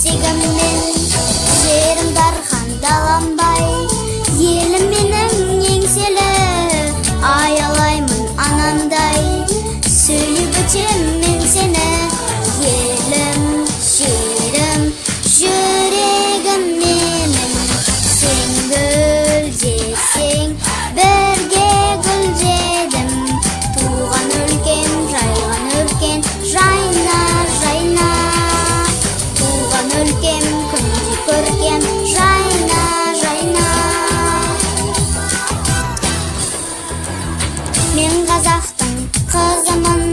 чечегіммен, жерім дархан даламбай, елім менің еңселі, аялаймын анандай, сөйлеп өтем мен сені, елім, жерім, жүрегім менің, сен гүлдесең, бірге гүлдедім, туған өлкем, жайған өлкен, жайна, жайна, туған өлкем, күнде көркем, жайна, жайна. Мен қазақтың қызымын,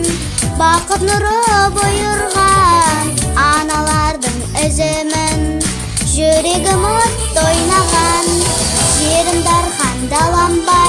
бақыт нұры бұйырған, аналардың үзімін, жүрегім от ойнаған, жерім дархан даламбай.